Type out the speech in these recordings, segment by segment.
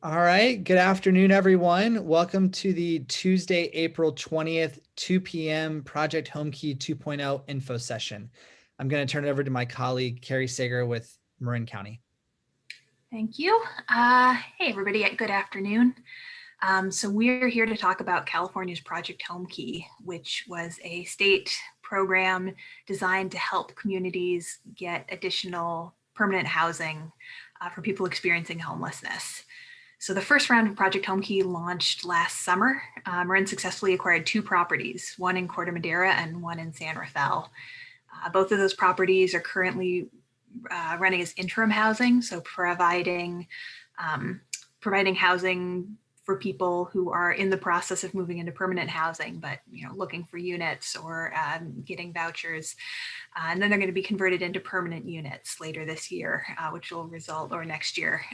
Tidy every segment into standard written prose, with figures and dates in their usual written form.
All right. Good afternoon, everyone. Welcome to the Tuesday, April 20th, 2 p.m. Project Homekey 2.0 info session. I'm going to turn it over to my colleague, Carrie Sager with Marin County. Thank you. Hey, everybody. Good afternoon. So we're here to talk about California's Project Homekey, which was a state program designed to help communities get additional permanent housing for people experiencing homelessness. So the first round of Project Homekey launched last summer. Marin successfully acquired 2 properties, one in Corte, Madera and one in San Rafael. Both of those properties are currently running as interim housing, so providing housing for people who are in the process of moving into permanent housing, but looking for units or getting vouchers. And then they're going to be converted into permanent units later this year, which will result, or next year,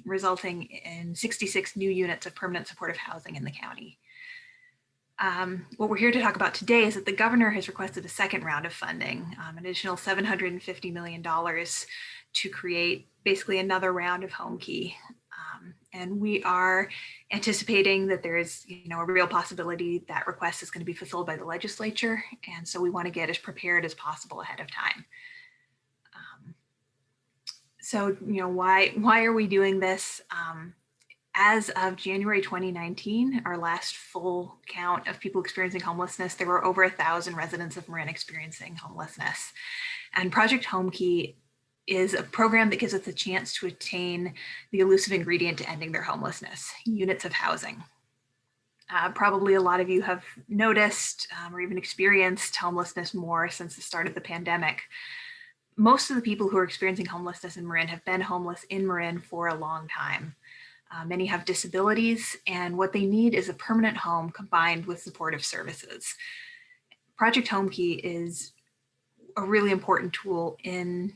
resulting in 66 new units of permanent supportive housing in the county. What we're here to talk about today is that the governor has requested a second round of funding, an additional $750 million to create basically another round of Homekey. And we are anticipating that there is a real possibility that request is going to be fulfilled by the legislature. And so we want to get as prepared as possible ahead of time. So why are we doing this? As of January 2019, our last full count of people experiencing homelessness, there were over 1,000 residents of Marin experiencing homelessness. And Project Homekey is a program that gives us a chance to attain the elusive ingredient to ending their homelessness, units of housing. Probably a lot of you have noticed or even experienced homelessness more since the start of the pandemic. Most of the people who are experiencing homelessness in Marin have been homeless in Marin for a long time. Many have disabilities, and what they need is a permanent home combined with supportive services. Project Homekey is a really important tool in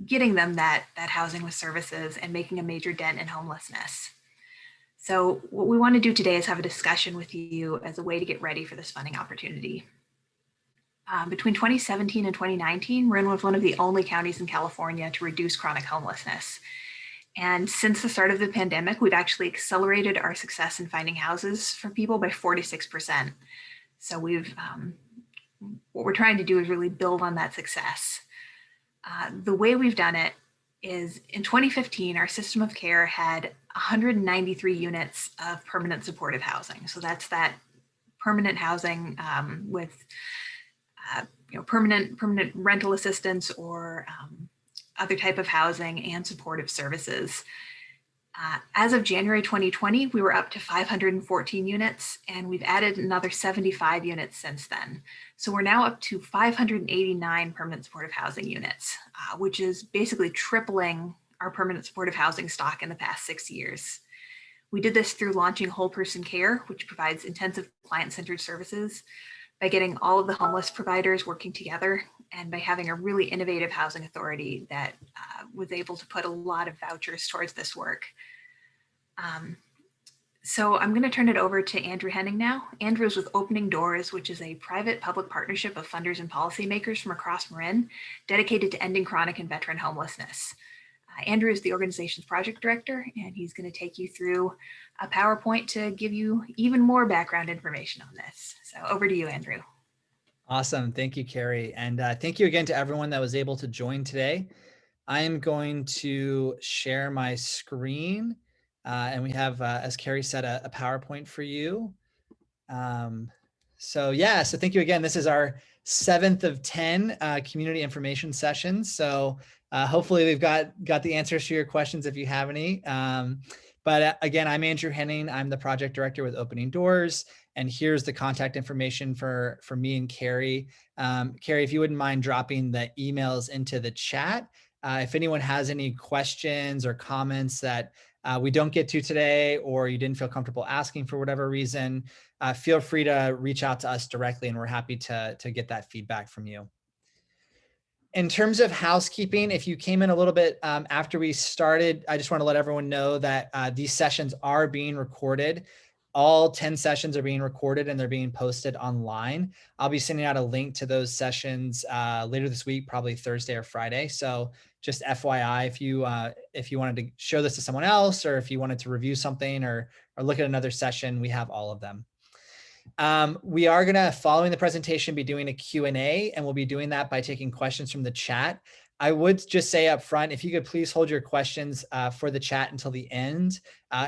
getting them that housing with services and making a major dent in homelessness. So what we want to do today is have a discussion with you as a way to get ready for this funding opportunity. Between 2017 and 2019, Marin was one of the only counties in California to reduce chronic homelessness. And since the start of the pandemic, we've actually accelerated our success in finding houses for people by 46%. So what we're trying to do is really build on that success. The way we've done it is in 2015, our system of care had 193 units of permanent supportive housing. So that's that permanent housing with permanent rental assistance or other type of housing and supportive services. As of January 2020, we were up to 514 units, and we've added another 75 units since then. So we're now up to 589 permanent supportive housing units, which is basically tripling our permanent supportive housing stock in the past 6 years. We did this through launching whole person care, which provides intensive client-centered services, by getting all of the homeless providers working together, and by having a really innovative housing authority that was able to put a lot of vouchers towards this work. So I'm going to turn it over to Andrew Henning now. Andrew is with Opening Doors, which is a private-public partnership of funders and policymakers from across Marin, dedicated to ending chronic and veteran homelessness. Andrew is the organization's project director, and he's going to take you through a PowerPoint to give you even more background information on this. So over to you, Andrew. Awesome. Thank you, Carrie. And thank you again to everyone that was able to join today. I am going to share my screen, and we have, as Carrie said, a PowerPoint for you. So thank you again. This is our 7th of 10 community information sessions. So hopefully we've got the answers to your questions if you have any. But again, I'm Andrew Henning. I'm the project director with Opening Doors. And here's the contact information for me and Carrie. Carrie, if you wouldn't mind dropping the emails into the chat. If anyone has any questions or comments that we don't get to today, or you didn't feel comfortable asking for whatever reason, feel free to reach out to us directly, and we're happy to get that feedback from you. In terms of housekeeping, if you came in a little bit after we started, I just want to let everyone know that these sessions are being recorded. all 10 sessions are being recorded and they're being posted online. I'll be sending out a link to those sessions later this week, probably Thursday or Friday. So just FYI, if you wanted to show this to someone else, or if you wanted to review something or look at another session, we have all of them. We are going to, following the presentation, be doing a Q&A, and we'll be doing that by taking questions from the chat. I would just say up front, if you could please hold your questions for the chat until the end.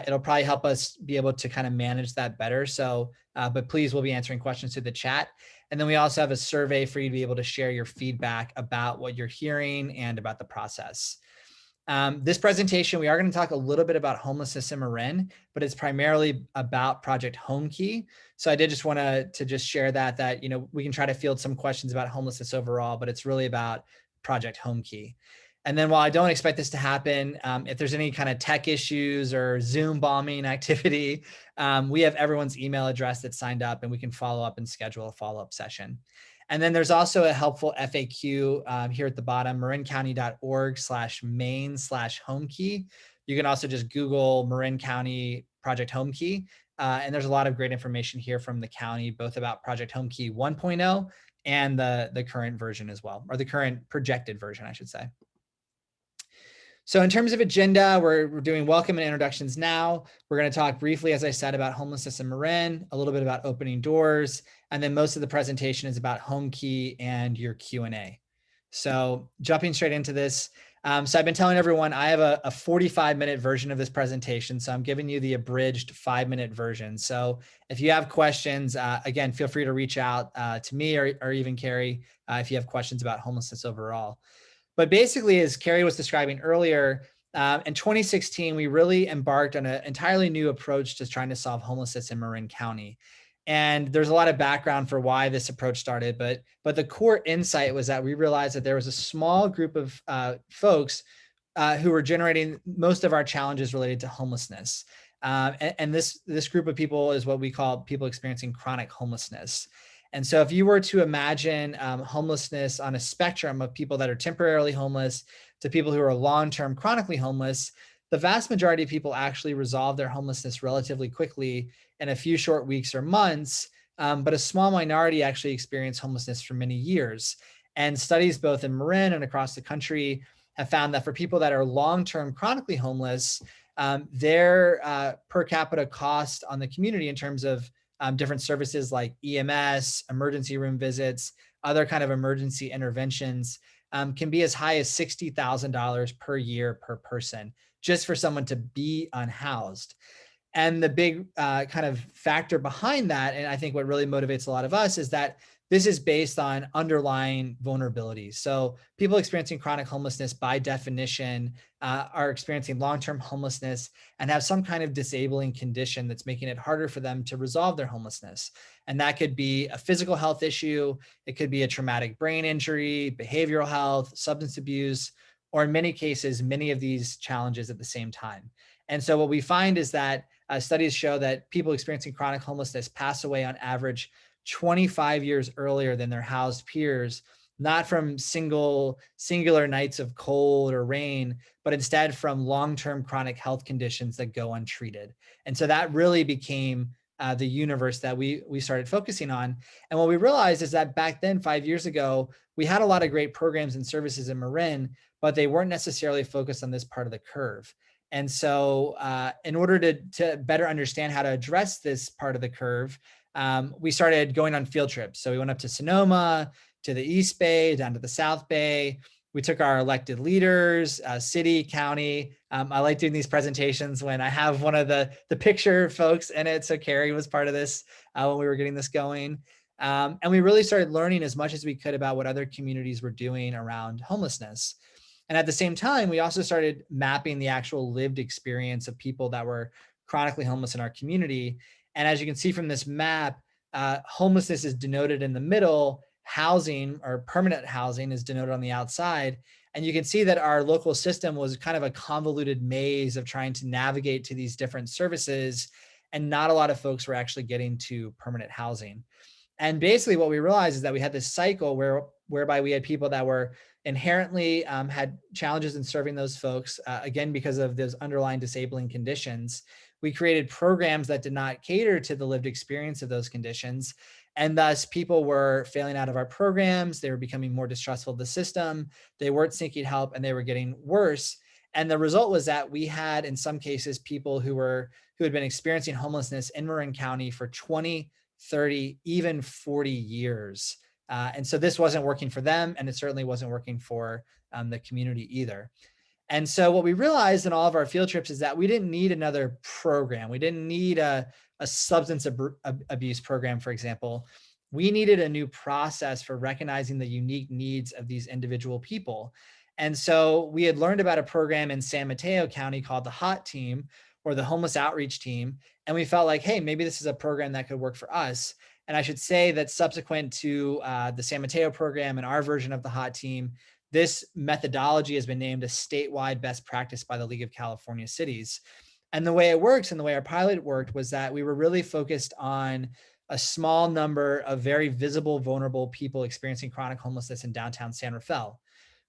It'll probably help us be able to kind of manage that better. So, but please, we'll be answering questions through the chat. And then we also have a survey for you to be able to share your feedback about what you're hearing and about the process. This presentation, we are going to talk a little bit about homelessness in Marin, but it's primarily about Project Homekey. So I did just want to just share that, you know, we can try to field some questions about homelessness overall, but it's really about Project Homekey. And then while I don't expect this to happen, if there's any kind of tech issues or Zoom bombing activity, we have everyone's email address that's signed up, and we can follow up and schedule a follow-up session. And then there's also a helpful FAQ here at the bottom, marincounty.org/main/homekey. You can also just Google Marin County Project Homekey. And there's a lot of great information here from the county, both about Project Homekey 1.0 and the current version as well, or the current projected version, I should say. So in terms of agenda, we're doing welcome and introductions now. We're going to talk briefly, as I said, about homelessness in Marin, a little bit about opening doors, and then most of the presentation is about Homekey and your Q&A. So jumping straight into this. So I've been telling everyone I have a 45-minute version of this presentation. So I'm giving you the abridged 5-minute version. So if you have questions, again, feel free to reach out to me or even Carrie if you have questions about homelessness overall. But basically, as Carrie was describing earlier, in 2016, we really embarked on an entirely new approach to trying to solve homelessness in Marin County. And there's a lot of background for why this approach started, but the core insight was that we realized that there was a small group of folks who were generating most of our challenges related to homelessness. And this group of people is what we call people experiencing chronic homelessness. And so if you were to imagine homelessness on a spectrum of people that are temporarily homeless to people who are long-term chronically homeless, the vast majority of people actually resolve their homelessness relatively quickly in a few short weeks or months, but a small minority actually experience homelessness for many years. And studies both in Marin and across the country have found that for people that are long-term chronically homeless, their per capita cost on the community in terms of different services like EMS, emergency room visits, other kind of emergency interventions can be as high as $60,000 per year per person, just for someone to be unhoused. And the big kind of factor behind that, and I think what really motivates a lot of us, is that this is based on underlying vulnerabilities. So people experiencing chronic homelessness by definition are experiencing long-term homelessness and have some kind of disabling condition that's making it harder for them to resolve their homelessness. And that could be a physical health issue. It could be a traumatic brain injury, behavioral health, substance abuse, or in many cases, many of these challenges at the same time. And so what we find is that studies show that people experiencing chronic homelessness pass away on average 25 years earlier than their housed peers, not from singular nights of cold or rain, but instead from long-term chronic health conditions that go untreated. And so that really became the universe that we started focusing on. And what we realized is that back then, 5 years ago, we had a lot of great programs and services in Marin, but they weren't necessarily focused on this part of the curve. And so in order to better understand how to address this part of the curve, we started going on field trips. So we went up to Sonoma, to the East Bay, down to the South Bay. We took our elected leaders, city, county. I like doing these presentations when I have one of the picture folks in it. So Carrie was part of this when we were getting this going. And we really started learning as much as we could about what other communities were doing around homelessness. And at the same time, we also started mapping the actual lived experience of people that were chronically homeless in our community. And as you can see from this map, homelessness is denoted in the middle, housing or permanent housing is denoted on the outside. And you can see that our local system was kind of a convoluted maze of trying to navigate to these different services. And not a lot of folks were actually getting to permanent housing. And basically what we realized is that we had this cycle whereby we had people that were inherently had challenges in serving those folks, again, because of those underlying disabling conditions. We created programs that did not cater to the lived experience of those conditions. And thus, people were failing out of our programs. They were becoming more distrustful of the system. They weren't seeking help, and they were getting worse. And the result was that we had, in some cases, people who had been experiencing homelessness in Marin County for 20, 30, even 40 years. And so this wasn't working for them, and it certainly wasn't working for the community either. And so what we realized in all of our field trips is that we didn't need another program. We didn't need a substance abuse program, for example. We needed a new process for recognizing the unique needs of these individual people. And so we had learned about a program in San Mateo County called the HOT Team, or the Homeless Outreach Team. And we felt like, hey, maybe this is a program that could work for us. And I should say that subsequent to the San Mateo program and our version of the HOT Team, this methodology has been named a statewide best practice by the League of California Cities. And the way it works and the way our pilot worked was that we were really focused on a small number of very visible, vulnerable people experiencing chronic homelessness in downtown San Rafael.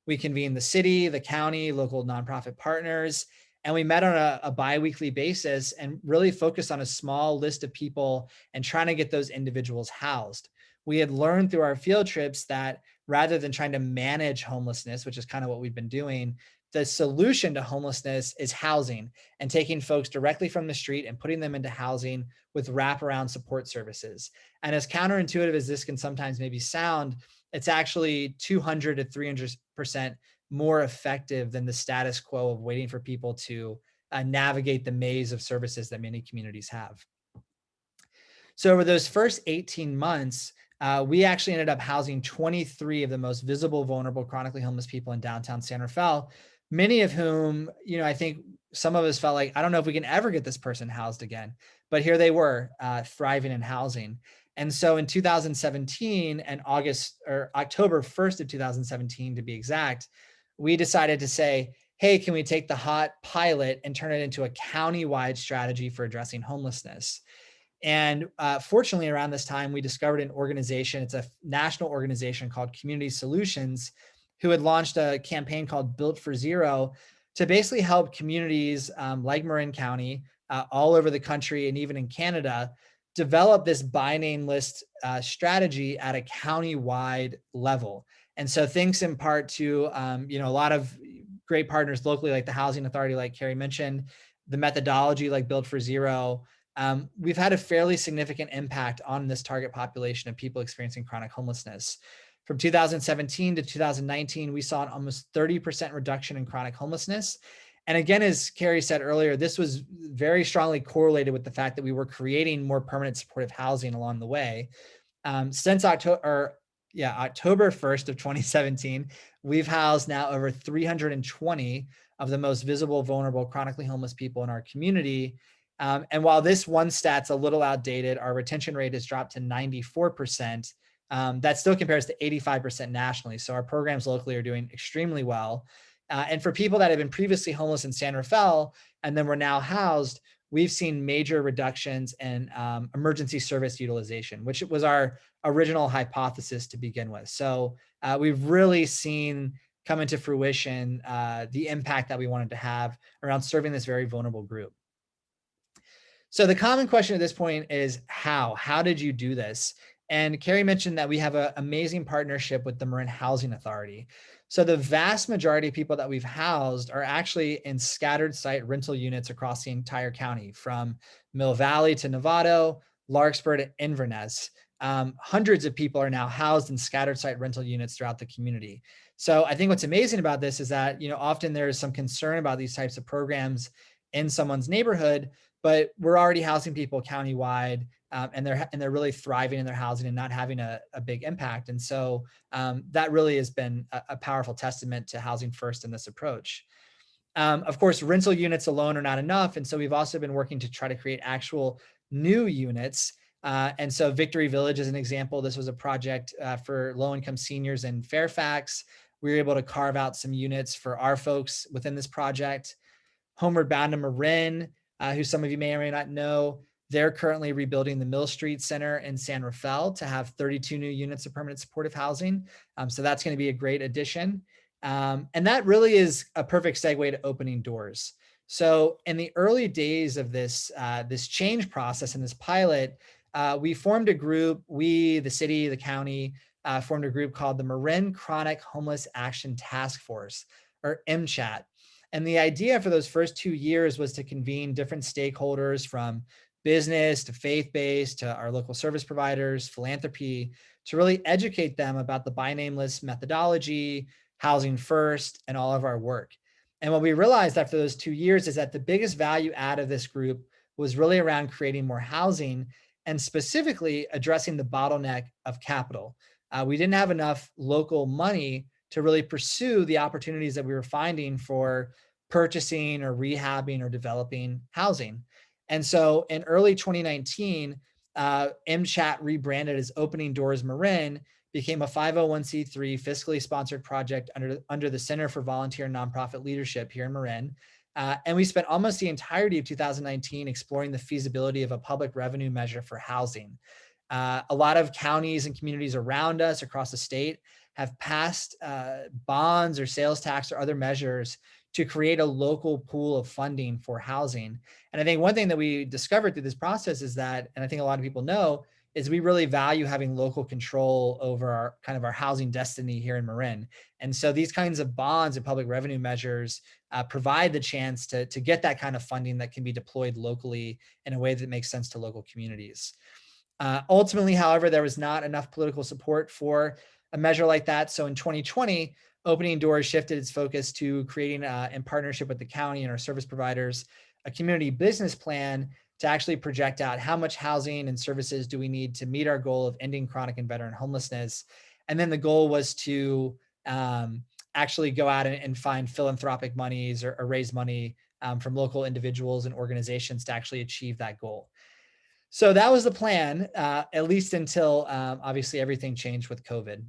We convened the city, the county, local nonprofit partners, and we met on a bi-weekly basis and really focused on a small list of people and trying to get those individuals housed. We had learned through our field trips that rather than trying to manage homelessness, which is kind of what we've been doing, the solution to homelessness is housing and taking folks directly from the street and putting them into housing with wraparound support services. And as counterintuitive as this can sometimes maybe sound, it's actually 200 to 300% more effective than the status quo of waiting for people to navigate the maze of services that many communities have. So over those first 18 months, we actually ended up housing 23 of the most visible, vulnerable, chronically homeless people in downtown San Rafael, many of whom, I think some of us felt like, I don't know if we can ever get this person housed again, but here they were thriving in housing. And so in 2017 and October 1st of 2017, to be exact, we decided to say, hey, can we take the HOT pilot and turn it into a county-wide strategy for addressing homelessness? And fortunately, around this time, we discovered an organization. It's a national organization called Community Solutions, who had launched a campaign called Built for Zero to basically help communities like Marin County, all over the country and even in Canada, develop this by name list strategy at a county-wide level. And so thanks in part to a lot of great partners locally, like the Housing Authority, like Carrie mentioned, the methodology like Build for Zero, we've had a fairly significant impact on this target population of people experiencing chronic homelessness. From 2017 to 2019, we saw an almost 30% reduction in chronic homelessness. And again, as Carrie said earlier, this was very strongly correlated with the fact that we were creating more permanent supportive housing along the way. Since October 1st of 2017, we've housed now over 320 of the most visible, vulnerable, chronically homeless people in our community. And while this one stat's a little outdated, our retention rate has dropped to 94%. That still compares to 85% nationally. So our programs locally are doing extremely well. And for people that have been previously homeless in San Rafael and then were now housed, we've seen major reductions in emergency service utilization, which was our original hypothesis to begin with. So we've really seen come into fruition the impact that we wanted to have around serving this very vulnerable group. So the common question at this point is how? How did you do this? And Carrie mentioned that we have an amazing partnership with the Marin Housing Authority. So the vast majority of people that we've housed are actually in scattered site rental units across the entire county, from Mill Valley to Novato, Larkspur to Inverness. Hundreds of people are now housed in scattered site rental units throughout the community. So I think what's amazing about this is that, often there's some concern about these types of programs in someone's neighborhood, but we're already housing people countywide, and they're really thriving in their housing and not having a big impact. And so that really has been a powerful testament to Housing First in this approach. Of course, rental units alone are not enough. And so we've also been working to try to create actual new units. And so Victory Village is an example. This was a project for low-income seniors in Fairfax. We were able to carve out some units for our folks within this project. Homeward Bound to Marin, who some of you may or may not know, they're currently rebuilding the Mill Street Center in San Rafael to have 32 new units of permanent supportive housing. So that's going to be a great addition. And that really is a perfect segue to opening doors. So in the early days of this change process and this pilot, we formed a group. We, the city, the county, formed a group called the Marin Chronic Homeless Action Task Force, or MCHAT. And the idea for those first 2 years was to convene different stakeholders from business to faith-based to our local service providers, philanthropy, to really educate them about the by name list methodology, housing first, and all of our work. And what we realized after those 2 years is that the biggest value add of this group was really around creating more housing and specifically addressing the bottleneck of capital. We didn't have enough local money to really pursue the opportunities that we were finding for purchasing or rehabbing or developing housing. And so in early 2019, MCHAT rebranded as Opening Doors Marin, became a 501c3 fiscally sponsored project under the Center for Volunteer Nonprofit Leadership here in Marin. And we spent almost the entirety of 2019 exploring the feasibility of a public revenue measure for housing. A lot of counties and communities around us across the state have passed bonds or sales tax or other measures to create a local pool of funding for housing. And I think one thing that we discovered through this process is that, and I think a lot of people know, is we really value having local control over our kind of our housing destiny here in Marin. And so these kinds of bonds and public revenue measures provide the chance to get that kind of funding that can be deployed locally in a way that makes sense to local communities. Ultimately, however, there was not enough political support for a measure like that. So in 2020, Opening Doors shifted its focus to creating, in partnership with the county and our service providers, a community business plan to actually project out how much housing and services do we need to meet our goal of ending chronic and veteran homelessness. And then the goal was to actually go out and find philanthropic monies or raise money from local individuals and organizations to actually achieve that goal. So that was the plan, at least until obviously everything changed with COVID.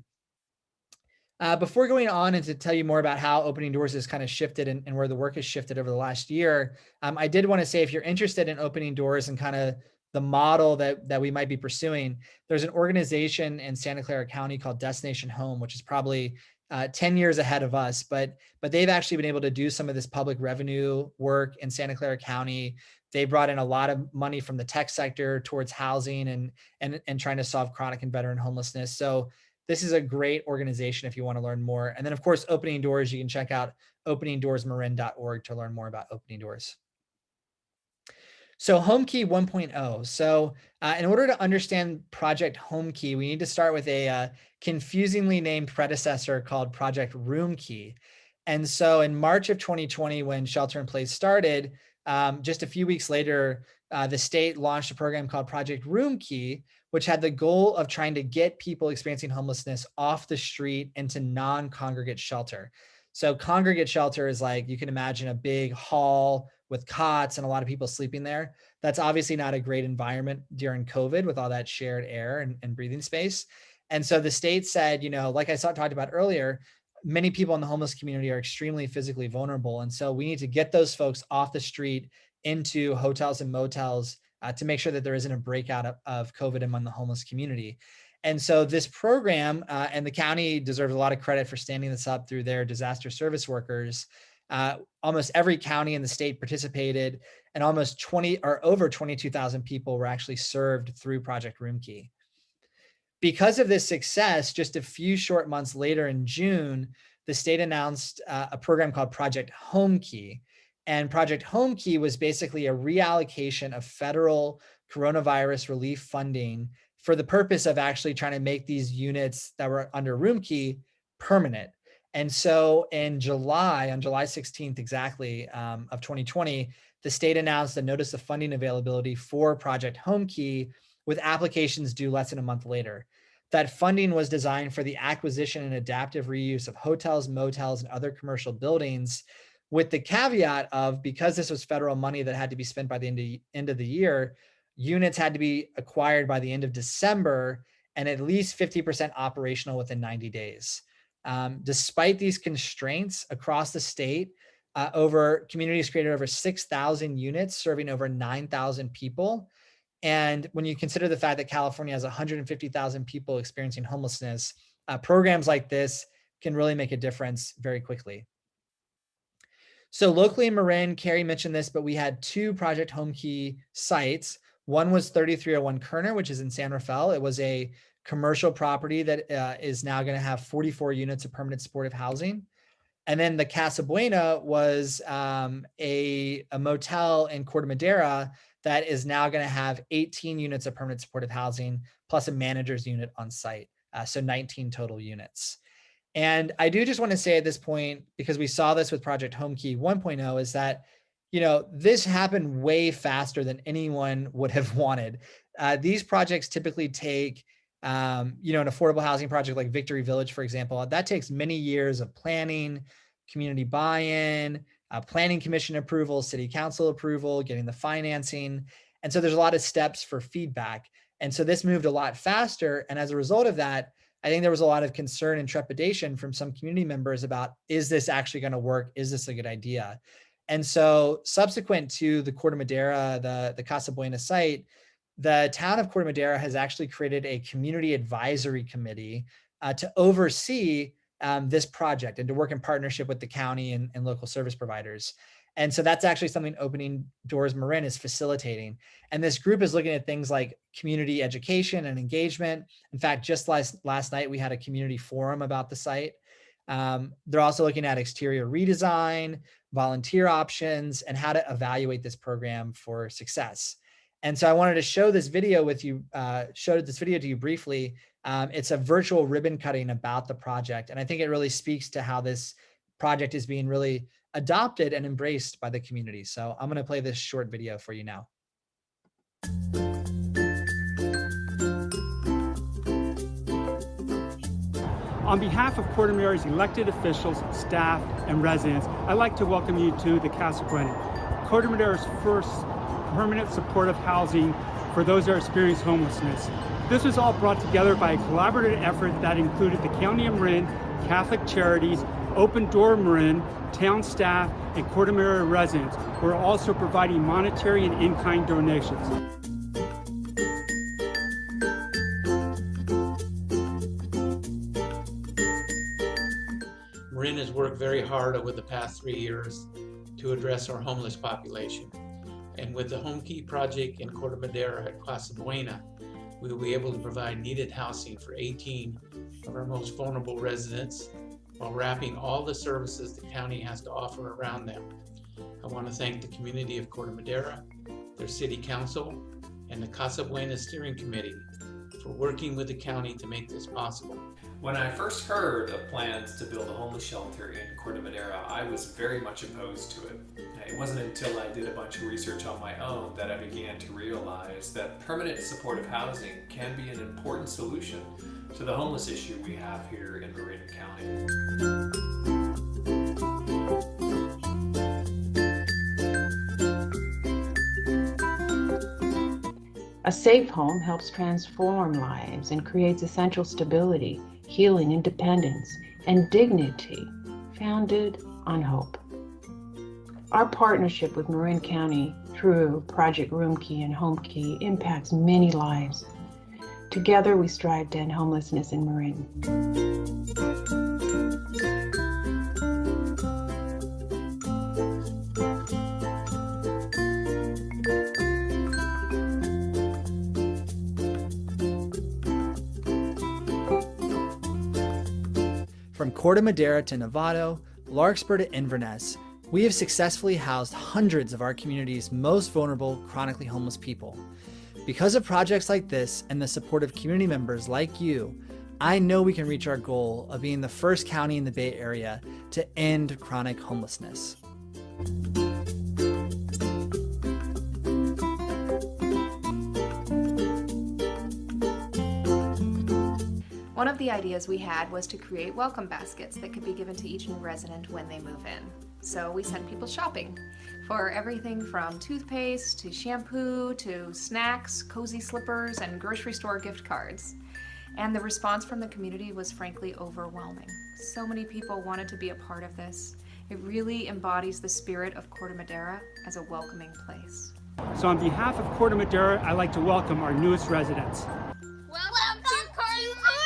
Before going on and to tell you more about how Opening Doors has kind of shifted and where the work has shifted over the last year, I did want to say if you're interested in Opening Doors and kind of the model that we might be pursuing, there's an organization in Santa Clara County called Destination Home, which is probably 10 years ahead of us, but they've actually been able to do some of this public revenue work in Santa Clara County. They brought in a lot of money from the tech sector towards housing and trying to solve chronic and veteran homelessness. So this is a great organization if you want to learn more. And then of course, Opening Doors, you can check out openingdoorsmarin.org to learn more about Opening Doors. So Homekey 1.0. So in order to understand Project Homekey, we need to start with a confusingly named predecessor called Project Roomkey. And so in March of 2020, when shelter in place started, just a few weeks later, the state launched a program called Project Roomkey, which had the goal of trying to get people experiencing homelessness off the street into non-congregate shelter. So congregate shelter is like, you can imagine a big hall with cots and a lot of people sleeping there. That's obviously not a great environment during COVID with all that shared air and breathing space. And so the state said, like I talked about earlier, many people in the homeless community are extremely physically vulnerable. And so we need to get those folks off the street into hotels and motels to make sure that there isn't a breakout of COVID among the homeless community. And so this program, and the county deserves a lot of credit for standing this up through their disaster service workers. Almost every county in the state participated, and almost 20 or over 22,000 people were actually served through Project Roomkey. Because of this success, just a few short months later in June, the state announced a program called Project Homekey. And Project Homekey was basically a reallocation of federal coronavirus relief funding for the purpose of actually trying to make these units that were under Roomkey permanent. And so in July, on July 16th exactly, of 2020, the state announced a notice of funding availability for Project Homekey with applications due less than a month later. That funding was designed for the acquisition and adaptive reuse of hotels, motels, and other commercial buildings, with the caveat of, because this was federal money that had to be spent by the end of the year, units had to be acquired by the end of December and at least 50% operational within 90 days. Despite these constraints across the state, communities created over 6,000 units serving over 9,000 people. And when you consider the fact that California has 150,000 people experiencing homelessness, programs like this can really make a difference very quickly. So locally in Marin, Carrie mentioned this, but we had 2 Project Homekey sites. One was 3301 Kerner, which is in San Rafael. It was a commercial property that is now going to have 44 units of permanent supportive housing. And then the Casa Buena was a motel in Corte Madera that is now going to have 18 units of permanent supportive housing plus a manager's unit on site. So 19 total units. And I do just want to say at this point, because we saw this with Project Homekey 1.0, is that, this happened way faster than anyone would have wanted. These projects typically take, an affordable housing project like Victory Village, for example, that takes many years of planning, community buy-in, planning commission approval, city council approval, getting the financing. And so there's a lot of steps for feedback. And so this moved a lot faster. And as a result of that, I think there was a lot of concern and trepidation from some community members about, is this actually going to work? Is this a good idea? And so subsequent to the Corte Madera, the Casa Buena site, the town of Corte Madera has actually created a community advisory committee to oversee this project and to work in partnership with the county and local service providers. And so that's actually something Opening Doors Marin is facilitating. And this group is looking at things like community education and engagement. In fact, just last night, we had a community forum about the site. They're also looking at exterior redesign, volunteer options, and how to evaluate this program for success. And so I wanted to show this video with you, showed this video to you briefly. It's a virtual ribbon cutting about the project. And I think it really speaks to how this project is being really adopted and embraced by the community. So I'm going to play this short video for you now. On behalf of Corte Madera's elected officials, staff, and residents, I'd like to welcome you to the Casa Buena, Corte Madera's first permanent supportive housing for those that experience homelessness. This was all brought together by a collaborative effort that included the County of Marin, Catholic Charities, Open Door Marin, town staff, and Corte Madera residents who are also providing monetary and in-kind donations. Marin has worked very hard over the past 3 years to address our homeless population. And with the Homekey project in Corte Madera at Casa Buena, we will be able to provide needed housing for 18 of our most vulnerable residents while wrapping all the services the county has to offer around them. I want to thank the community of Corte Madera, their city council, and the Casa Buena Steering Committee for working with the county to make this possible. When I first heard of plans to build a homeless shelter in Corte Madera, I was very much opposed to it. It wasn't until I did a bunch of research on my own that I began to realize that permanent supportive housing can be an important solution to the homeless issue we have here in Marin County. A safe home helps transform lives and creates essential stability, healing, independence, and dignity founded on hope. Our partnership with Marin County through Project Homekey and Homekey impacts many lives. Together, we strive to end homelessness in Marin. From Corte Madera to Novato, Larkspur to Inverness, we have successfully housed hundreds of our community's most vulnerable chronically homeless people. Because of projects like this and the support of community members like you, I know we can reach our goal of being the first county in the Bay Area to end chronic homelessness. One of the ideas we had was to create welcome baskets that could be given to each new resident when they move in. So we sent people shopping for everything from toothpaste to shampoo to snacks, cozy slippers, and grocery store gift cards. And the response from the community was frankly overwhelming. So many people wanted to be a part of this. It really embodies the spirit of Corte Madera as a welcoming place. So on behalf of Corte Madera, I'd like to welcome our newest residents. Welcome to Corte Madera!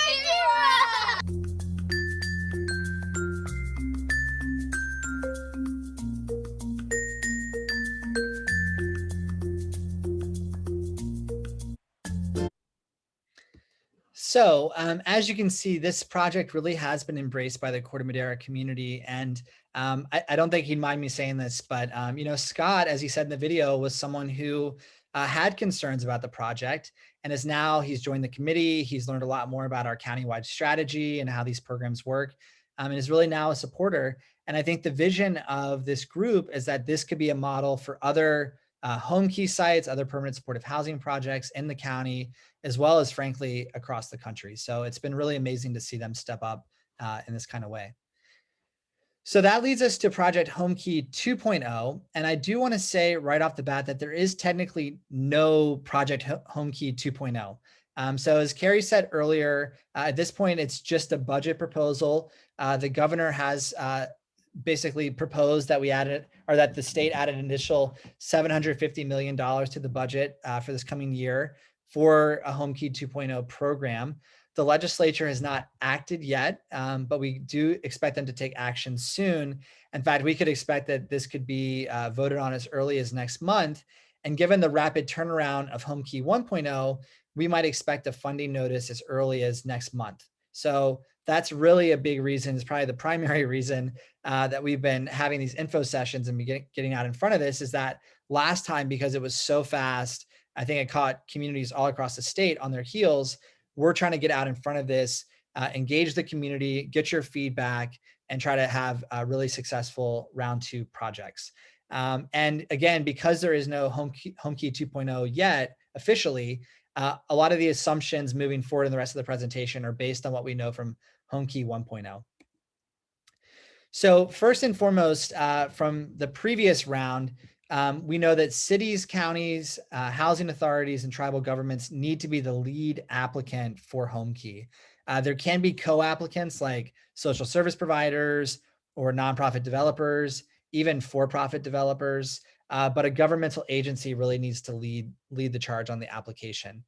So as you can see, this project really has been embraced by the Corte Madera community. And I don't think he'd mind me saying this, but you know, Scott, as he said in the video, was someone who had concerns about the project, and he's joined the committee. He's learned a lot more about our countywide strategy and how these programs work, and is really now a supporter. And I think the vision of this group is that this could be a model for other Homekey sites, other permanent supportive housing projects in the county, as well as frankly across the country. So it's been really amazing to see them step up in this kind of way. So that leads us to Project Homekey 2.0. And I do want to say right off the bat that there is technically no Project Homekey 2.0. So as Carrie said earlier, at this point, it's just a budget proposal. The governor has basically proposed that that the state added an additional $750 million to the budget for this coming year for a Homekey 2.0 program. The legislature has not acted yet, but we do expect them to take action soon. In fact, we could expect that this could be voted on as early as next month. And given the rapid turnaround of Homekey 1.0, we might expect a funding notice as early as next month. So that's really a big reason. It's probably the primary reason that we've been having these info sessions and getting out in front of this, is that last time, because it was so fast, I think it caught communities all across the state on their heels. We're trying to get out in front of this, engage the community, get your feedback, and try to have really successful round 2 projects. And again, because there is no Homekey 2.0 yet officially, a lot of the assumptions moving forward in the rest of the presentation are based on what we know from Homekey 1.0. So first and foremost, from the previous round, we know that cities, counties, housing authorities, and tribal governments need to be the lead applicant for Homekey. There can be co-applicants like social service providers or nonprofit developers, even for-profit developers, but a governmental agency really needs to lead the charge on the application.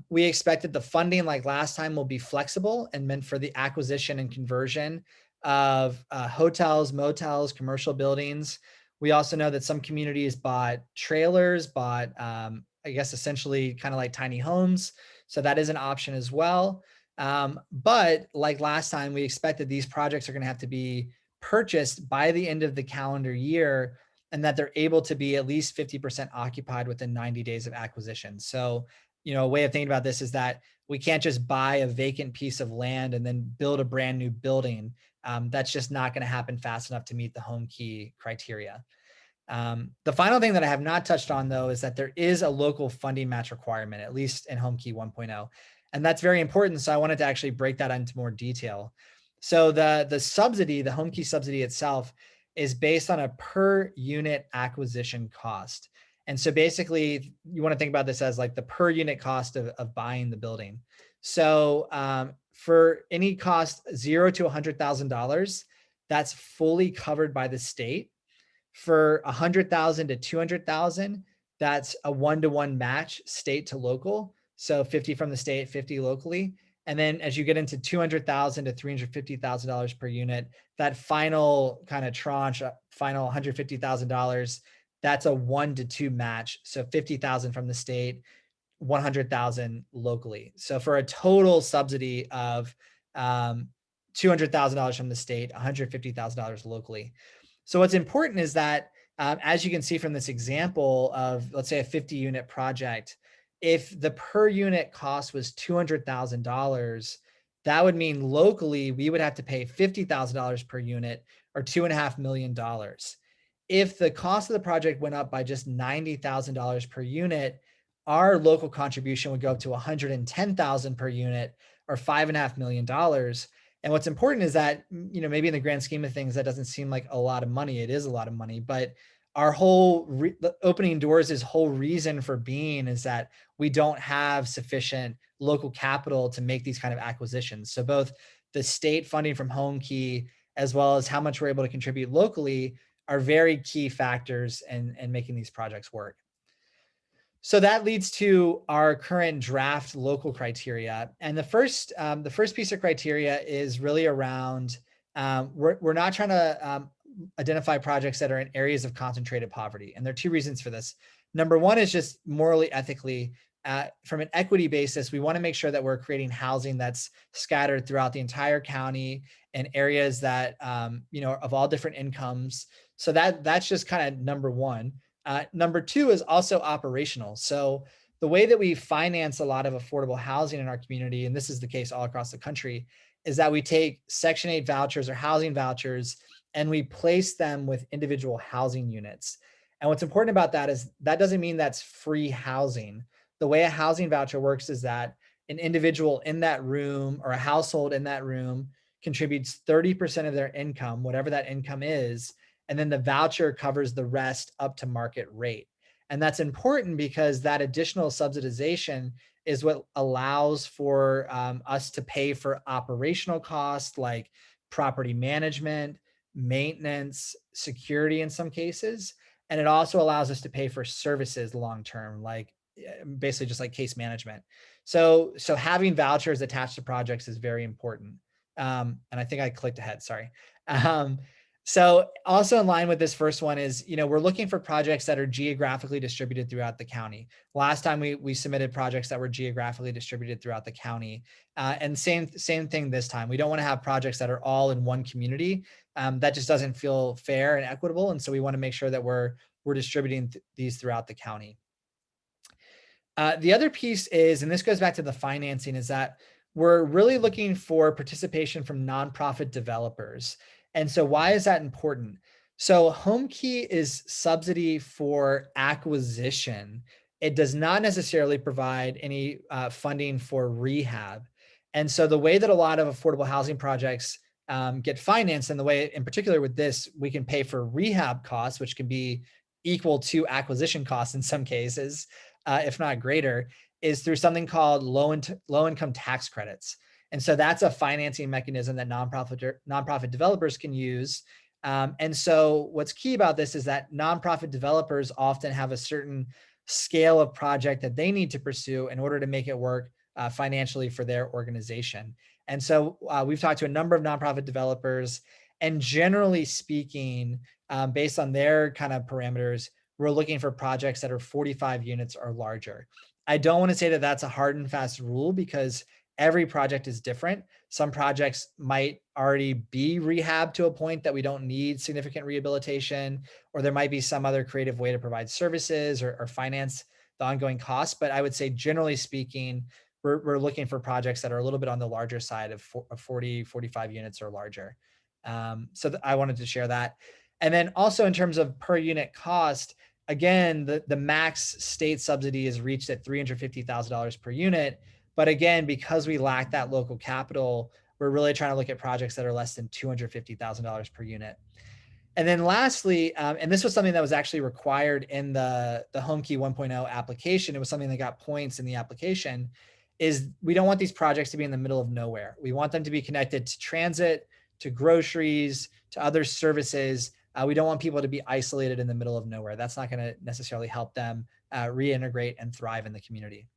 We expect that the funding, like last time, will be flexible and meant for the acquisition and conversion of hotels, motels, commercial buildings. We also know that some communities bought trailers, I guess essentially kind of like tiny homes. So that is an option as well. But like last time, we expect that these projects are going to have to be purchased by the end of the calendar year, and that they're able to be at least 50% occupied within 90 days of acquisition. So, you know, a way of thinking about this is that we can't just buy a vacant piece of land and then build a brand new building. That's just not going to happen fast enough to meet the Homekey criteria. The final thing that I have not touched on, though, is that there is a local funding match requirement, at least in Homekey 1.0. And that's very important. So I wanted to actually break that into more detail. So the subsidy, the Homekey subsidy itself, is based on a per unit acquisition cost. And so basically, you want to think about this as like the per unit cost of buying the building. So for any cost $0 to $100,000, that's fully covered by the state. For $100,000 to $200,000, that's a 1-to-1 match, state to local. So 50 from the state, 50 locally. And then as you get into $200,000 to $350,000 per unit, that final kind of tranche, final $150,000, that's a 1-to-2 match. So 50,000 from the state, 100,000 locally. So for a total subsidy of $200,000 from the state, $150,000 locally. So what's important is that, as you can see from this example of, let's say, a 50-unit project, if the per unit cost was $200,000, that would mean locally we would have to pay $50,000 per unit, or $2.5 million. If the cost of the project went up by just $90,000 per unit, our local contribution would go up to $110,000 per unit, or $5.5 million. And what's important is that, you know, maybe in the grand scheme of things, that doesn't seem like a lot of money. It is a lot of money, but our whole opening doors' whole reason for being is that we don't have sufficient local capital to make these kind of acquisitions. So both the state funding from Homekey, as well as how much we're able to contribute locally, are very key factors in making these projects work. So that leads to our current draft local criteria. And the first piece of criteria is really around, we're not trying to identify projects that are in areas of concentrated poverty. And there are two reasons for this. Number one is just morally, ethically, from an equity basis, we want to make sure that we're creating housing that's scattered throughout the entire county in areas that, of all different incomes. So that's just kind of number one. Number two is also operational. So the way that we finance a lot of affordable housing in our community, and this is the case all across the country, is that we take Section 8 vouchers or housing vouchers and we place them with individual housing units. And what's important about that is that doesn't mean that's free housing. The way a housing voucher works is that an individual in that room or a household in that room contributes 30% of their income, whatever that income is, and then the voucher covers the rest up to market rate. And that's important because that additional subsidization is what allows for us to pay for operational costs like property management, maintenance, security in some cases. And it also allows us to pay for services long-term, like basically just like case management. So having vouchers attached to projects is very important. And I think I clicked ahead, sorry. So also in line with this first one is, we're looking for projects that are geographically distributed throughout the county. Last time we submitted projects that were geographically distributed throughout the county. And same thing this time. We don't want to have projects that are all in one community. That just doesn't feel fair and equitable. And so we want to make sure that we're distributing these throughout the county. The other piece is, and this goes back to the financing, is that we're really looking for participation from nonprofit developers. And so why is that important? So Homekey is subsidy for acquisition. It does not necessarily provide any funding for rehab. And so the way that a lot of affordable housing projects get financed, and the way in particular with this, we can pay for rehab costs, which can be equal to acquisition costs in some cases, if not greater, is through something called low-income tax credits. And so that's a financing mechanism that nonprofit developers can use. And so what's key about this is that nonprofit developers often have a certain scale of project that they need to pursue in order to make it work financially for their organization. And so we've talked to a number of nonprofit developers, and generally speaking, based on their kind of parameters, we're looking for projects that are 45 units or larger. I don't want to say that that's a hard and fast rule because every project is different. Some projects might already be rehabbed to a point that we don't need significant rehabilitation, or there might be some other creative way to provide services or finance the ongoing costs. But I would say, generally speaking, we're looking for projects that are a little bit on the larger side of 40, 45 units or larger. So I wanted to share that. And then also in terms of per unit cost, again, the max state subsidy is reached at $350,000 per unit. But again, because we lack that local capital, we're really trying to look at projects that are less than $250,000 per unit. And then lastly, and this was something that was actually required in the Homekey 1.0 application. It was something that got points in the application, is we don't want these projects to be in the middle of nowhere. We want them to be connected to transit, to groceries, to other services. We don't want people to be isolated in the middle of nowhere. That's not going to necessarily help them reintegrate and thrive in the community.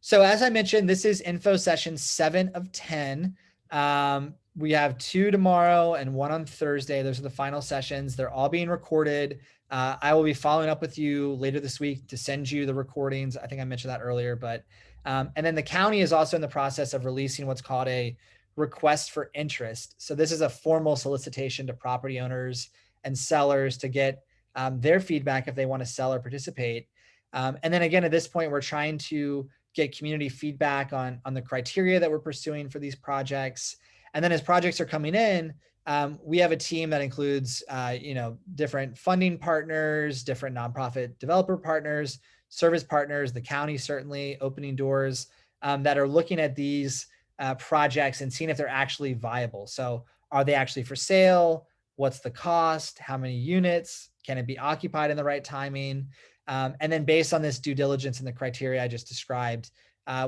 So as I mentioned, this is info session 7 of 10. We have 2 tomorrow and 1 on Thursday. Those are the final sessions. They're all being recorded. I will be following up with you later this week to send you the recordings. I think I mentioned that earlier, but and then the county is also in the process of releasing what's called a request for interest. So this is a formal solicitation to property owners and sellers to get their feedback if they want to sell or participate. And then again, at this point, we're trying to get community feedback on the criteria that we're pursuing for these projects. And then as projects are coming in, we have a team that includes, different funding partners, different nonprofit developer partners, service partners, the county certainly opening doors that are looking at these projects and seeing if they're actually viable. So are they actually for sale? What's the cost? How many units? Can it be occupied in the right timing? And then based on this due diligence and the criteria I just described,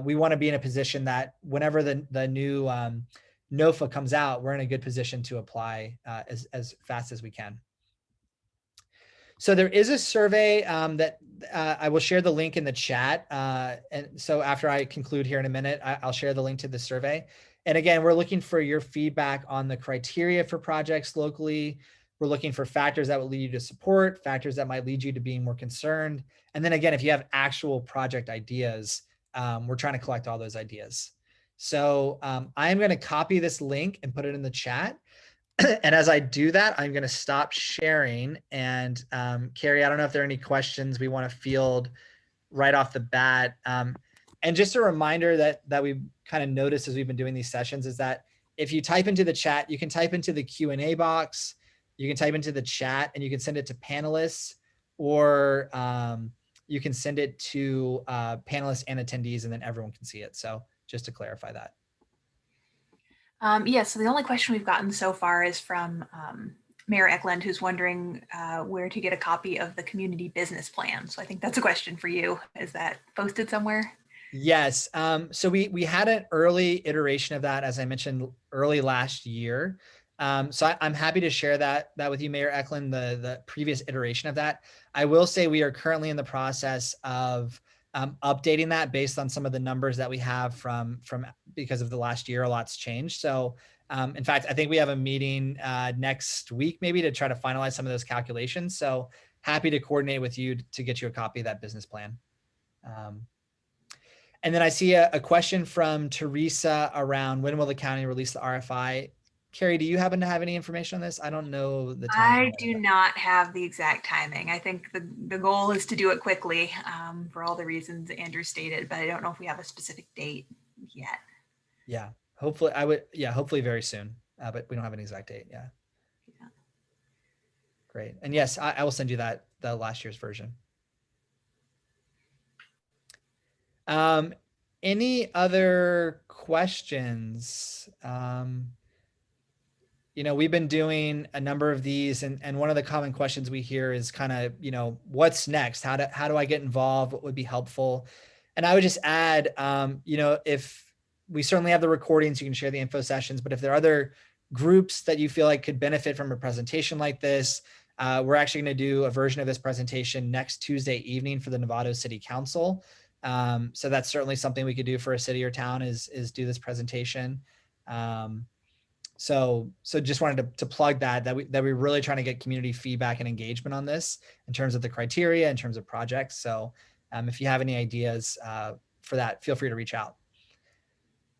we want to be in a position that whenever the new NOFA comes out, we're in a good position to apply as fast as we can. So there is a survey that I will share the link in the chat. And so after I conclude here in a minute, I'll share the link to the survey. And again, we're looking for your feedback on the criteria for projects locally, We're looking for factors that will lead you to support, factors that might lead you to being more concerned. And then again, if you have actual project ideas, we're trying to collect all those ideas. So I'm going to copy this link and put it in the chat. And as I do that, I'm going to stop sharing. And Carrie, I don't know if there are any questions we want to field right off the bat. And just a reminder that we've kind of noticed as we've been doing these sessions is that if you type into the chat, you can type into the Q&A box, you can type into the chat, and you can send it to panelists, or you can send it to panelists and attendees, and then everyone can see it. So just to clarify that. Yeah, so the only question we've gotten so far is from Mayor Eklund, who's wondering where to get a copy of the community business plan. So I think that's a question for you. Is that posted somewhere? Yes. So we had an early iteration of that, as I mentioned, early last year. So I'm happy to share that with you, Mayor Eklund, the previous iteration of that. I will say we are currently in the process of updating that based on some of the numbers that we have from because of the last year. A lot's changed. So in fact, I think we have a meeting next week maybe to try to finalize some of those calculations. So happy to coordinate with you to get you a copy of that business plan. And then I see a question from Teresa around when will the county release the RFI? Carrie, do you happen to have any information on this? I don't know the time. I do not have the exact timing. I think the goal is to do it quickly for all the reasons Andrew stated, but I don't know if we have a specific date yet. Yeah, hopefully very soon, but we don't have an exact date. Yeah. Great. And yes, I will send you the last year's version. Any other questions? We've been doing a number of these, and one of the common questions we hear is kind of, what's next? How do I get involved? What would be helpful? And I would just add, if we certainly have the recordings, you can share the info sessions, but if there are other groups that you feel like could benefit from a presentation like this, we're actually going to do a version of this presentation next Tuesday evening for the Novato City Council. So that's certainly something we could do for a city or town is do this presentation. So just wanted to plug that we're really trying to get community feedback and engagement on this in terms of the criteria, in terms of projects. So if you have any ideas for that, feel free to reach out.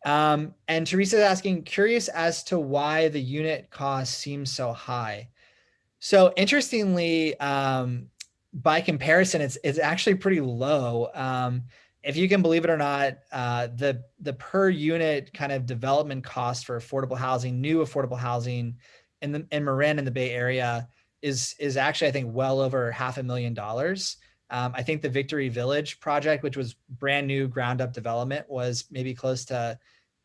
And Teresa is asking, curious as to why the unit cost seems so high. So interestingly, by comparison, it's actually pretty low. If you can believe it or not, the per unit kind of development cost for affordable housing, new affordable housing in Marin in the Bay Area is actually, I think, well over $500,000. I think the Victory Village project, which was brand new ground up development, was maybe close to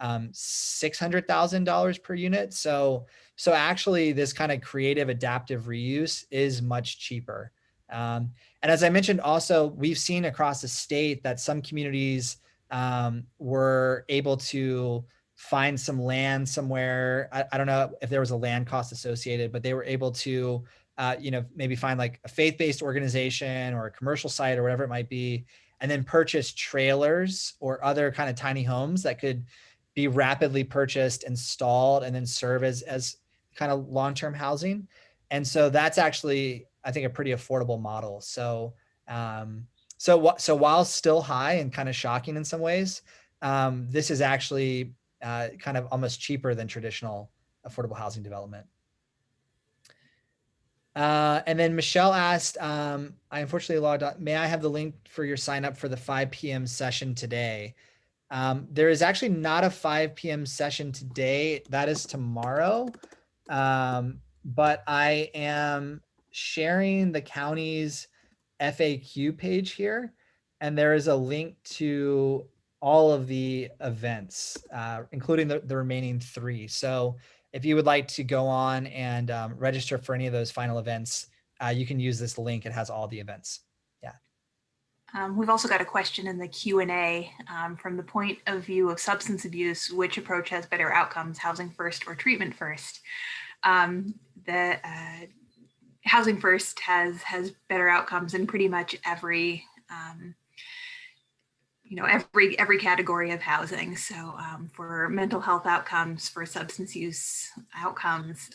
$600,000 per unit. So actually this kind of creative adaptive reuse is much cheaper. And as I mentioned, also, we've seen across the state that some communities were able to find some land somewhere. I don't know if there was a land cost associated, but they were able to, maybe find like a faith-based organization or a commercial site or whatever it might be, and then purchase trailers or other kind of tiny homes that could be rapidly purchased, installed, and then serve as kind of long-term housing. And so that's actually, I think, a pretty affordable model. So while still high and kind of shocking in some ways, this is actually kind of almost cheaper than traditional affordable housing development. And then Michelle asked, I unfortunately logged on. May I have the link for your sign up for the 5 p.m. session today? There is actually not a 5 p.m. session today. That is tomorrow. But I am sharing the county's FAQ page here, and there is a link to all of the events, including the remaining 3. So if you would like to go on and register for any of those final events, you can use this link. It has all the events. Yeah. We've also got a question in the Q&A from the point of view of substance abuse, which approach has better outcomes, housing first or treatment first? The housing first has better outcomes in pretty much every every category of housing. So for mental health outcomes, for substance use outcomes,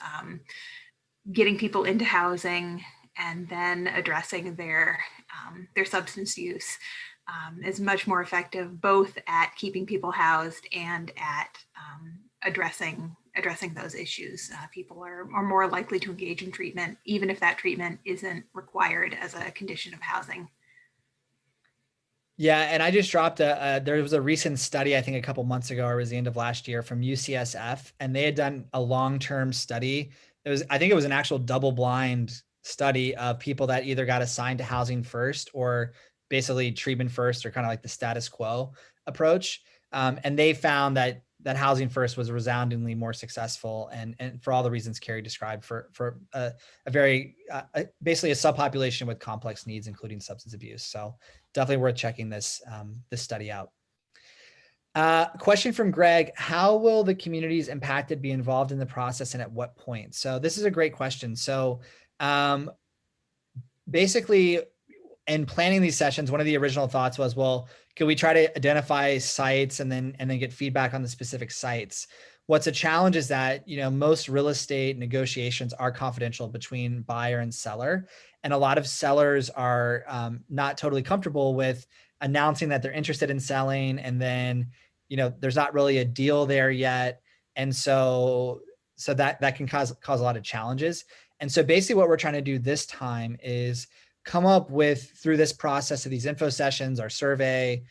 getting people into housing and then addressing their substance use is much more effective, both at keeping people housed and at addressing those issues. People are more likely to engage in treatment, even if that treatment isn't required as a condition of housing. Yeah, and I just dropped there was a recent study, I think a couple months ago, or it was the end of last year, from UCSF, and they had done a long-term study. I think it was an actual double-blind study of people that either got assigned to housing first or basically treatment first, or kind of like the status quo approach. And they found that housing first was resoundingly more successful, and for all the reasons Carrie described, for a very basically a subpopulation with complex needs, including substance abuse. So definitely worth checking this study out. Question from Greg: how will the communities impacted be involved in the process, and at what point? So this is a great question. So basically, in planning these sessions, one of the original thoughts was, well, could we try to identify sites and then get feedback on the specific sites? What's a challenge is that, most real estate negotiations are confidential between buyer and seller. And a lot of sellers are not totally comfortable with announcing that they're interested in selling. And then, there's not really a deal there yet. And so that can cause a lot of challenges. And so basically what we're trying to do this time is come up with, through this process of these info sessions, our survey,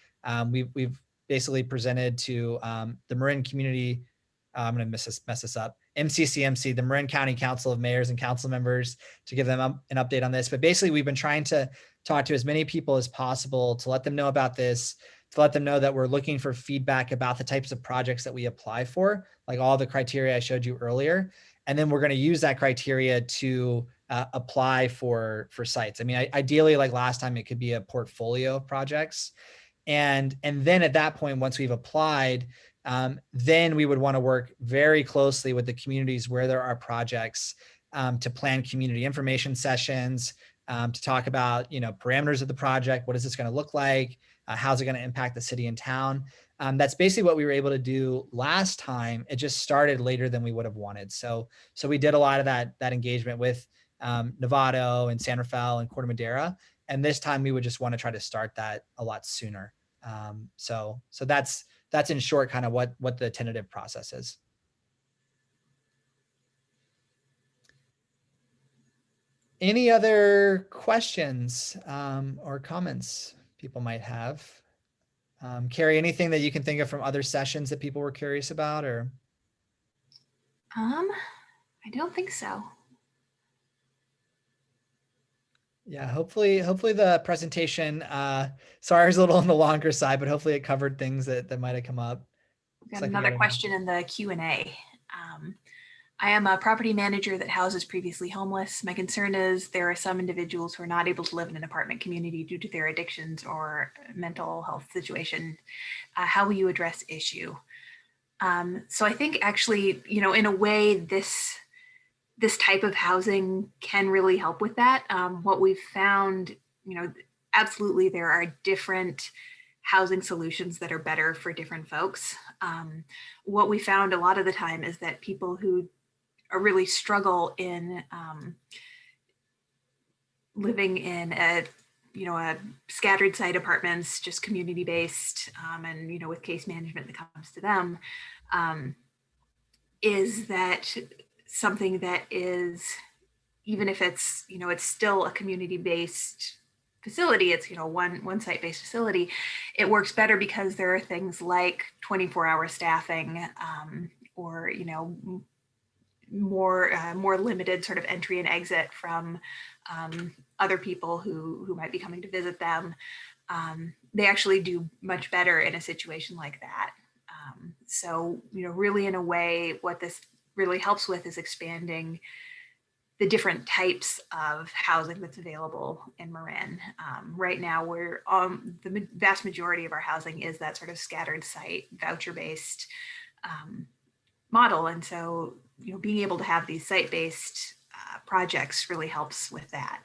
we've basically presented to the Marin Community, I'm going to mess this up, MCCMC, the Marin County Council of Mayors and Council Members, to give them an update on this. But basically, we've been trying to talk to as many people as possible to let them know about this, to let them know that we're looking for feedback about the types of projects that we apply for, like all the criteria I showed you earlier. And then we're going to use that criteria to apply for sites. I mean, ideally, like last time, it could be a portfolio of projects. And then at that point, once we've applied, then we would want to work very closely with the communities where there are projects to plan community information sessions, to talk about, parameters of the project. What is this going to look like? How's it going to impact the city and town? That's basically what we were able to do last time. It just started later than we would have wanted. So we did a lot of that engagement with Novato and San Rafael and Corte Madera. And this time we would just want to try to start that a lot sooner. So that's in short kind of what the tentative process is. Any other questions or comments people might have? Carrie, anything that you can think of from other sessions that people were curious about, or? I don't think so. Yeah, hopefully the presentation, sorry, it's a little on the longer side, but hopefully it covered things that might have come up. We've got another question in the Q&A. I am a property manager that houses previously homeless. My concern is there are some individuals who are not able to live in an apartment community due to their addictions or mental health situation. How will you address issue? So I think actually, in a way, this type of housing can really help with that. What we've found, absolutely there are different housing solutions that are better for different folks. What we found a lot of the time is that people who really struggle in living in a scattered site apartments, just community based, and with case management that comes to them, is that something that is, even if it's it's still a community based facility, it's one site based facility, it works better because there are things like 24-hour staffing, or more limited sort of entry and exit from other people who might be coming to visit them. They actually do much better in a situation like that. So really, in a way, what this really helps with is expanding the different types of housing that's available in Marin. Right now, we're the vast majority of our housing is that sort of scattered site, voucher-based model. And so, being able to have these site-based projects really helps with that.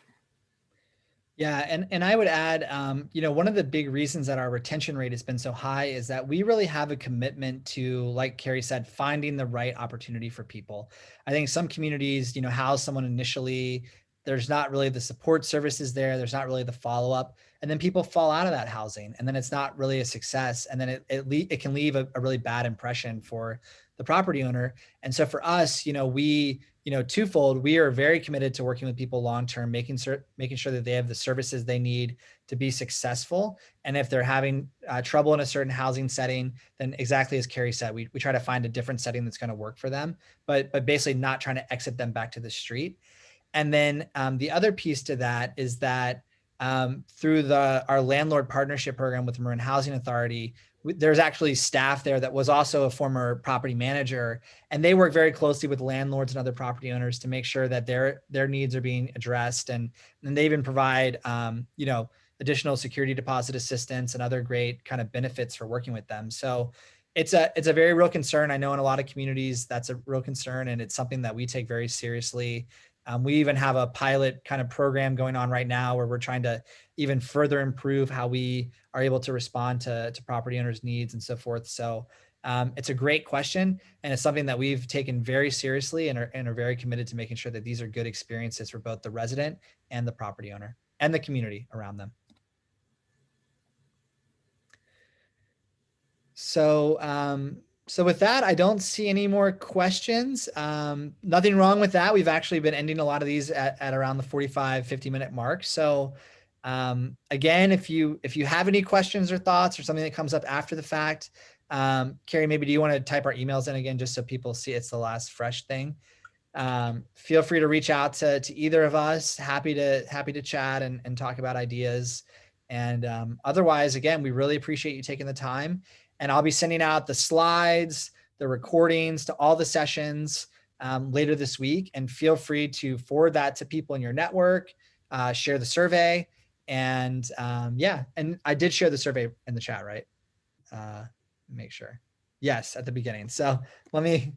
Yeah, and I would add, one of the big reasons that our retention rate has been so high is that we really have a commitment to, like Carrie said, finding the right opportunity for people. I think some communities, house someone initially, there's not really the support services there, there's not really the follow-up, and then people fall out of that housing, and then it's not really a success, and then it can leave a really bad impression for the property owner. And so for us, we twofold, we are very committed to working with people long-term, making sure that they have the services they need to be successful. And if they're having trouble in a certain housing setting, then exactly as Carrie said, we try to find a different setting that's going to work for them, but basically not trying to exit them back to the street. And then the other piece to that is that through our landlord partnership program with the Marin Housing Authority, there's actually staff there that was also a former property manager, and they work very closely with landlords and other property owners to make sure that their needs are being addressed. And they even provide, additional security deposit assistance and other great kind of benefits for working with them. So it's a very real concern. I know in a lot of communities that's a real concern, and it's something that we take very seriously. We even have a pilot kind of program going on right now where we're trying to even further improve how we are able to respond to property owners' needs and so forth. So it's a great question, and it's something that we've taken very seriously and are very committed to making sure that these are good experiences for both the resident and the property owner and the community around them. So with that, I don't see any more questions. Nothing wrong with that. We've actually been ending a lot of these at around the 45, 50-minute mark. So again, if you have any questions or thoughts or something that comes up after the fact, Carrie, maybe do you want to type our emails in again, just so people see it's the last fresh thing? Feel free to reach out to either of us. Happy to chat and talk about ideas. And otherwise, again, we really appreciate you taking the time. And I'll be sending out the slides, the recordings to all the sessions later this week. And feel free to forward that to people in your network, share the survey. And and I did share the survey in the chat, right? Make sure. Yes, at the beginning. So let me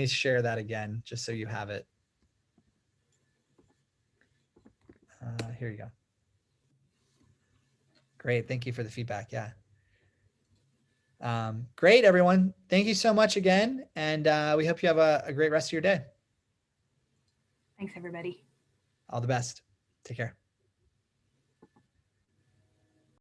share that again, just so you have it. Here you go. Great. Thank you for the feedback. Yeah. Great, everyone. Thank you so much again. And we hope you have a great rest of your day. Thanks, everybody. All the best. Take care.